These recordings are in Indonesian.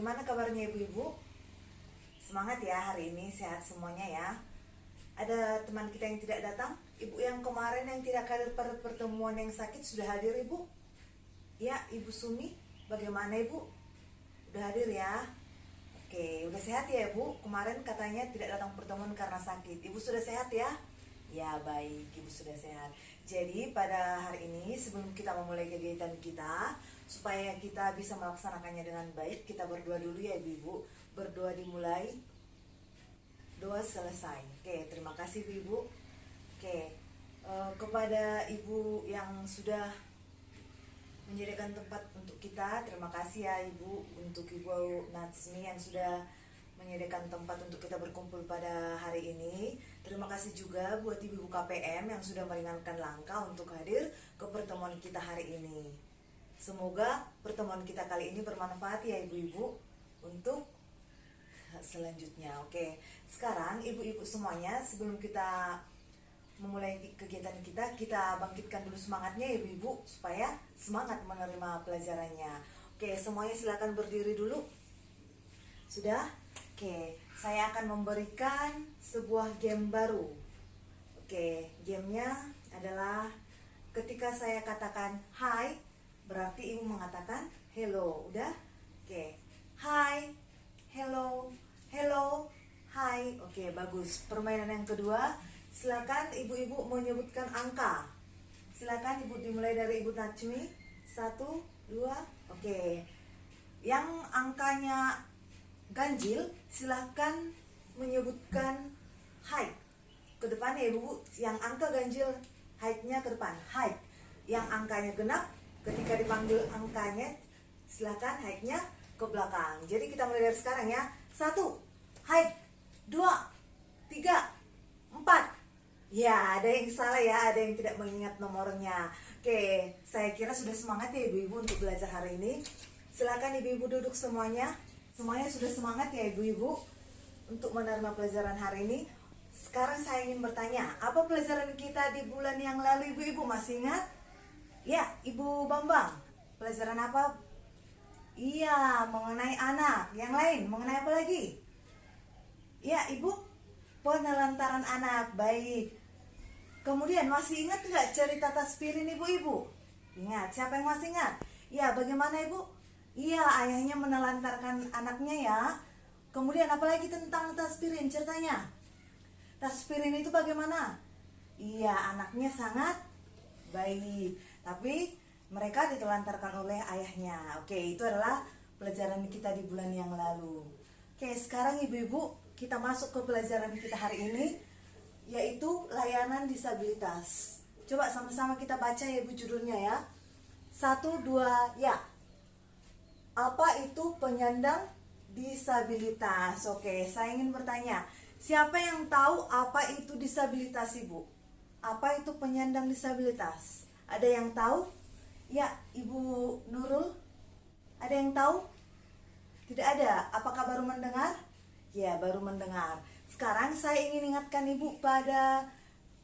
Bagaimana kabarnya ibu-ibu? Semangat ya hari ini, sehat semuanya ya. Ada teman kita yang tidak datang, ibu yang kemarin yang tidak hadir pada pertemuan yang sakit sudah hadir ibu? Ya, Ibu Sumi, bagaimana ibu? Udah hadir ya? Oke, udah sehat ya ibu? Kemarin katanya tidak datang pertemuan karena sakit. Ibu sudah sehat ya? Ya baik, ibu sudah sehat. Jadi pada hari ini sebelum kita memulai kegiatan kita, supaya kita bisa melaksanakannya dengan baik, kita berdoa dulu ya ibu-ibu. Berdoa dimulai, doa selesai. Oke, terima kasih ibu. Oke, kepada ibu yang sudah menyediakan tempat untuk kita, terima kasih ya ibu, untuk ibu Natsmi yang sudah menyediakan tempat untuk kita berkumpul pada hari ini. Terima kasih juga buat ibu-ibu KPM yang sudah meringankan langkah untuk hadir ke pertemuan kita hari ini. Semoga pertemuan kita kali ini bermanfaat ya ibu-ibu untuk selanjutnya. Oke, sekarang ibu-ibu semuanya, sebelum kita memulai kegiatan kita bangkitkan dulu semangatnya ibu-ibu supaya semangat menerima pelajarannya. Oke, semuanya silakan berdiri dulu. Sudah? Oke, saya akan memberikan sebuah game baru. Oke, gamenya adalah ketika saya katakan hai, berarti ibu mengatakan hello. Udah? Oke, hai, hello, hello, hai. Oke, bagus. Permainan yang kedua, silakan ibu-ibu menyebutkan angka. Silakan ibu dimulai dari ibu Natsmi. 1, 2, oke. Yang angkanya ganjil, silakan menyebutkan height ke depan ya ibu. Yang angka ganjil, height-nya ke depan, height. Yang angkanya genap, ketika dipanggil angkanya, silakan height-nya ke belakang. Jadi kita mulai dari sekarang ya. 1, height. 2, 3, 4. Ya, ada yang salah ya, ada yang tidak mengingat nomornya. Oke, saya kira sudah semangat ya ibu-ibu untuk belajar hari ini. Silakan ibu-ibu duduk semuanya. Semuanya sudah semangat ya ibu-ibu untuk menerima pelajaran hari ini. Sekarang saya ingin bertanya, apa pelajaran kita di bulan yang lalu ibu-ibu masih ingat? Ya, Ibu Bambang, pelajaran apa? Iya, mengenai anak. Yang lain, mengenai apa lagi? Ya, Ibu, penelantaran anak. Baik. Kemudian masih ingat nggak cerita Taspirin ibu-ibu? Ingat, siapa yang masih ingat? Ya, bagaimana ibu? Iya, ayahnya menelantarkan anaknya ya. Kemudian apalagi tentang Taspirin ceritanya? Taspirin itu bagaimana? Iya, anaknya sangat baik, tapi mereka ditelantarkan oleh ayahnya. Oke, itu adalah pelajaran kita di bulan yang lalu. Oke, sekarang ibu-ibu kita masuk ke pelajaran kita hari ini, yaitu layanan disabilitas. Coba sama-sama kita baca ya ibu judulnya ya. 1, 2, ya. Apa itu penyandang disabilitas? Oke, saya ingin bertanya, siapa yang tahu apa itu disabilitas ibu? Apa itu penyandang disabilitas? Ada yang tahu? Ya, Ibu Nurul? Ada yang tahu? Tidak ada. Apakah baru mendengar? Ya, baru mendengar. Sekarang saya ingin ingatkan ibu pada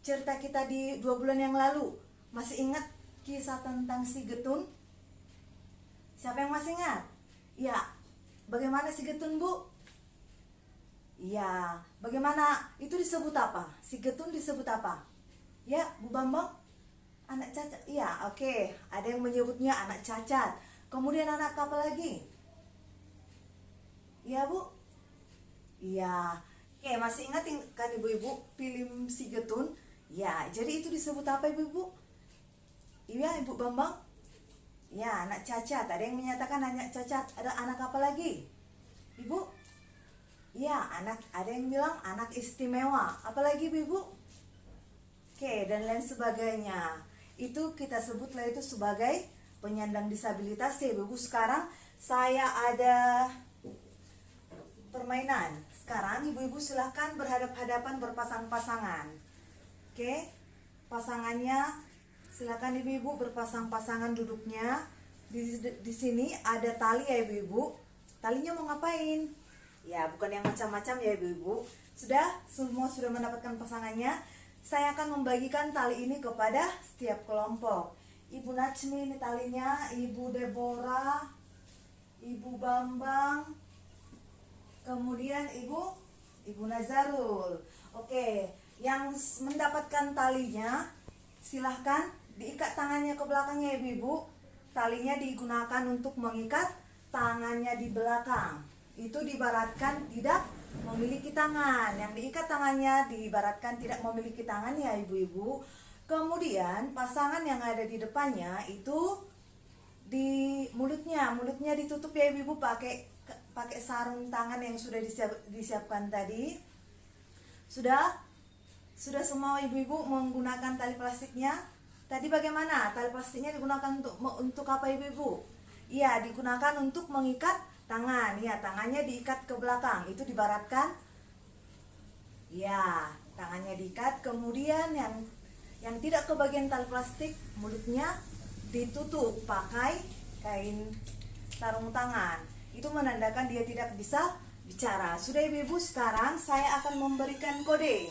cerita kita di 2 bulan yang lalu. Masih ingat kisah tentang si Getun? Siapa yang masih ingat? Ya, bagaimana si Getun bu? Iya, bagaimana itu disebut apa? Si Getun disebut apa? Ya, Bu Bambang? Anak cacat? Iya, oke. Ada yang menyebutnya anak cacat. Kemudian anak apa lagi? Iya bu? Iya. Oke, masih ingat kan ibu-ibu film si Getun? Ya, jadi itu disebut apa ibu-ibu? Iya, Ibu Bambang? Ya, anak cacat. Ada yang menyatakan anak cacat. Ada anak apa lagi? Ibu? Ya, ada yang bilang anak istimewa. Apalagi ibu? Oke, dan lain sebagainya. Itu kita sebutlah itu sebagai penyandang disabilitas ya ibu. Sekarang saya ada permainan. Sekarang ibu-ibu silahkan berhadap-hadapan berpasang-pasangan. Oke, pasangannya silakan ibu-ibu berpasang-pasangan duduknya. Di sini ada tali ya ibu-ibu. Talinya mau ngapain? Ya, bukan yang macam-macam ya ibu-ibu. Semua sudah mendapatkan pasangannya. Saya akan membagikan tali ini kepada setiap kelompok. Ibu Natsmi ini talinya, Ibu Deborah, Ibu Bambang, Kemudian Ibu Nazarul. Oke, yang mendapatkan talinya silahkan diikat tangannya ke belakangnya Ibu. Talinya digunakan untuk mengikat tangannya di belakang. Itu diibaratkan tidak memiliki tangan. Yang diikat tangannya diibaratkan tidak memiliki tangan ya Ibu-ibu. Kemudian pasangan yang ada di depannya itu di mulutnya ditutup ya Ibu pakai sarung tangan yang sudah disiapkan tadi. Sudah semua Ibu-ibu menggunakan tali plastiknya. Tadi bagaimana? Tali plastiknya digunakan untuk apa Ibu-ibu? Iya, digunakan untuk mengikat tangan. Ya, tangannya diikat ke belakang. Itu dibaratkan. Ya, tangannya diikat. Kemudian yang tidak ke bagian tali plastik, mulutnya ditutup pakai kain sarung tangan. Itu menandakan dia tidak bisa bicara. Sudah Ibu-ibu, sekarang saya akan memberikan kode.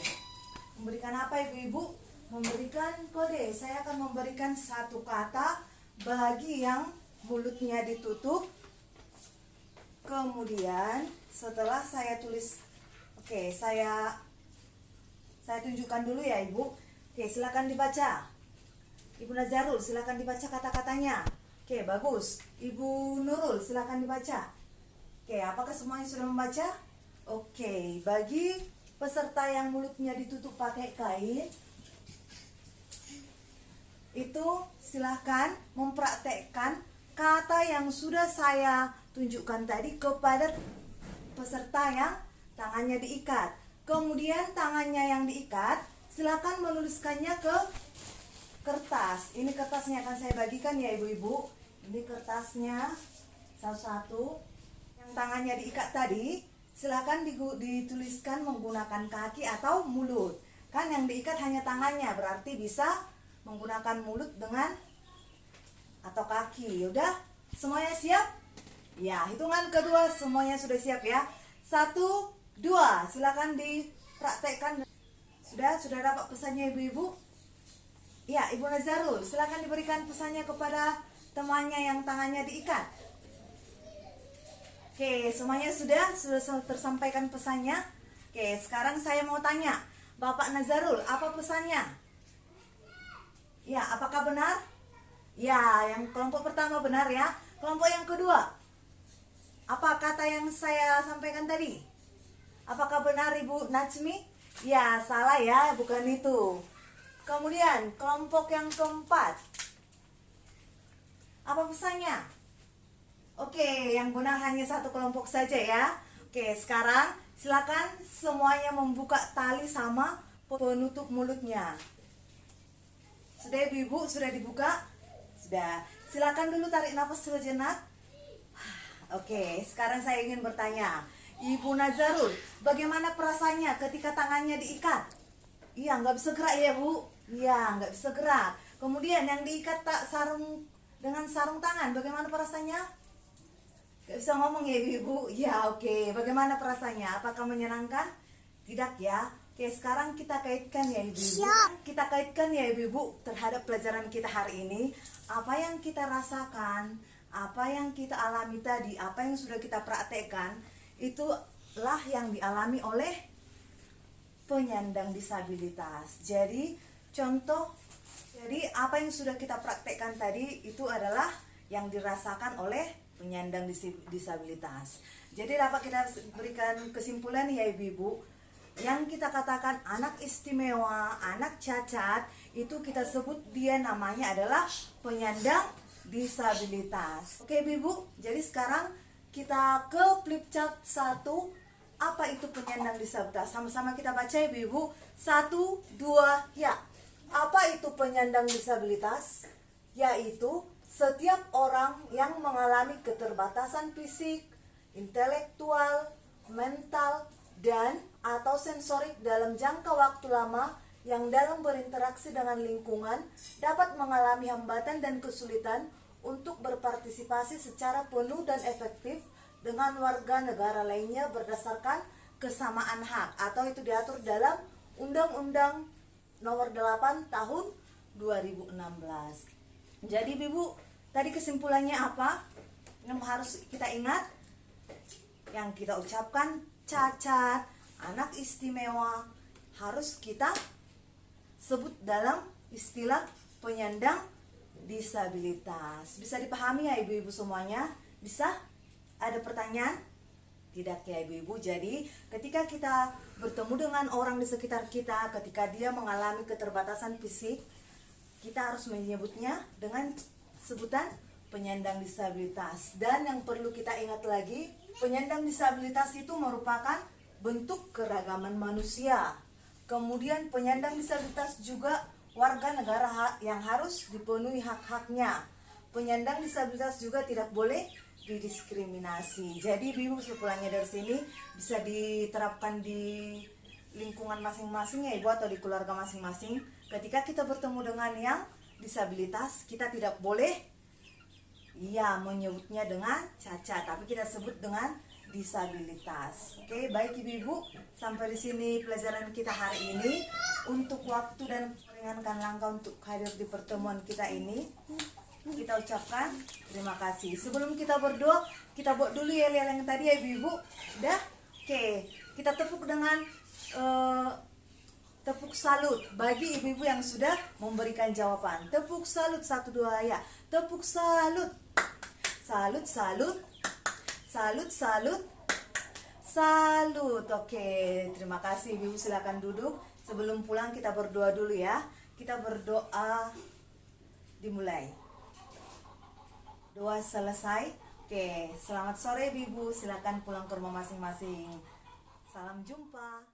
Memberikan apa Ibu-ibu? Memberikan kode. Saya akan memberikan satu kata bagi yang mulutnya ditutup. Kemudian setelah saya tulis, oke, saya tunjukkan dulu ya Ibu. Oke, silakan dibaca. Ibu Nazarul, silakan dibaca kata-katanya. Oke, bagus. Ibu Nurul, silakan dibaca. Oke, apakah semuanya sudah membaca? Oke, bagi peserta yang mulutnya ditutup pakai kain, itu silahkan mempraktekkan kata yang sudah saya tunjukkan tadi kepada peserta yang tangannya diikat. Kemudian tangannya yang diikat, silahkan menuliskannya ke kertas. Ini kertasnya akan saya bagikan ya Ibu-ibu. Ini kertasnya satu-satu. Yang tangannya diikat tadi, silahkan dituliskan menggunakan kaki atau mulut. Kan yang diikat hanya tangannya, berarti bisa menggunakan mulut dengan atau kaki. Udah? Semuanya siap? Ya, hitungan kedua semuanya sudah siap ya. 1, 2, silakan dipraktekkan. Sudah dapat pesannya Ibu-ibu? Ya, Ibu Nazarul, silakan diberikan pesannya kepada temannya yang tangannya diikat. Oke, semuanya sudah tersampaikan pesannya. Oke, sekarang saya mau tanya, Bapak Nazarul, apa pesannya? Ya, apakah benar? Ya, yang kelompok pertama benar ya. Kelompok yang kedua, apa kata yang saya sampaikan tadi? Apakah benar Ibu Najmi? Ya, salah ya, bukan itu. Kemudian kelompok yang keempat, apa pesannya? Oke, yang benar hanya satu kelompok saja ya. Oke, sekarang silakan semuanya membuka tali sama penutup mulutnya. Sudah Ibu, sudah dibuka? Sudah. Silakan dulu tarik nafas sejenak. Oke, sekarang saya ingin bertanya, Ibu Nazarul, bagaimana perasaannya ketika tangannya diikat? Iya, nggak bisa gerak ya Bu? Iya, nggak bisa gerak. Kemudian yang diikat dengan sarung tangan, bagaimana perasaannya? Nggak bisa ngomong ya Ibu? Ya, oke. Bagaimana perasaannya? Apakah menyenangkan? Tidak ya? Oke, sekarang kita kaitkan ya Ibu-ibu. Kita kaitkan ya Ibu-ibu terhadap pelajaran kita hari ini. Apa yang kita rasakan, apa yang kita alami tadi, apa yang sudah kita praktekkan, itulah yang dialami oleh penyandang disabilitas. Jadi apa yang sudah kita praktekkan tadi itu adalah yang dirasakan oleh penyandang disabilitas. Jadi dapat kita berikan kesimpulan ya Ibu-ibu, yang kita katakan anak istimewa, anak cacat, itu kita sebut dia namanya adalah penyandang disabilitas. Oke Ibu, jadi sekarang kita ke flip chart 1. Apa itu penyandang disabilitas? Sama-sama kita baca ya Ibu. 1, 2, ya. Apa itu penyandang disabilitas? Yaitu setiap orang yang mengalami keterbatasan fisik, intelektual, mental, dan atau sensorik dalam jangka waktu lama yang dalam berinteraksi dengan lingkungan dapat mengalami hambatan dan kesulitan untuk berpartisipasi secara penuh dan efektif dengan warga negara lainnya berdasarkan kesamaan hak, atau itu diatur dalam Undang-Undang Nomor 8 Tahun 2016. Jadi Ibu, tadi kesimpulannya apa yang harus kita ingat? yang kita ucapkan cacat, anak istimewa, harus kita sebut dalam istilah penyandang disabilitas. Bisa dipahami ya ibu-ibu semuanya? Bisa? Ada pertanyaan? Tidak ya ibu-ibu. Jadi ketika kita bertemu dengan orang di sekitar kita, ketika dia mengalami keterbatasan fisik, kita harus menyebutnya dengan sebutan penyandang disabilitas. Dan yang perlu kita ingat lagi, penyandang disabilitas itu merupakan bentuk keragaman manusia. Kemudian penyandang disabilitas juga warga negara yang harus dipenuhi hak-haknya. Penyandang disabilitas juga tidak boleh didiskriminasi. Jadi ibu sepulangnya dari sini bisa diterapkan di lingkungan masing-masing ya ibu, atau di keluarga masing-masing. Ketika kita bertemu dengan yang disabilitas, kita tidak boleh menyebutnya dengan cacat, tapi kita sebut dengan disabilitas. Oke, baik ibu-ibu, sampai di sini pelajaran kita hari ini. Untuk waktu dan meringankan langkah untuk hadir di pertemuan kita ini, kita ucapkan terima kasih. Sebelum kita berdoa, kita buat dulu ya yang tadi ya ibu-ibu. Udah? Oke, kita tepuk dengan tepuk salut bagi ibu-ibu yang sudah memberikan jawaban. Tepuk salut 1 2 ya. Tepuk salut. Salut salut. Salut salut. Salut. Oke, terima kasih ibu. Silakan duduk. Sebelum pulang kita berdoa dulu ya. Kita berdoa, dimulai. Doa selesai. Oke, selamat sore ibu. Silakan pulang ke rumah masing-masing. Salam jumpa.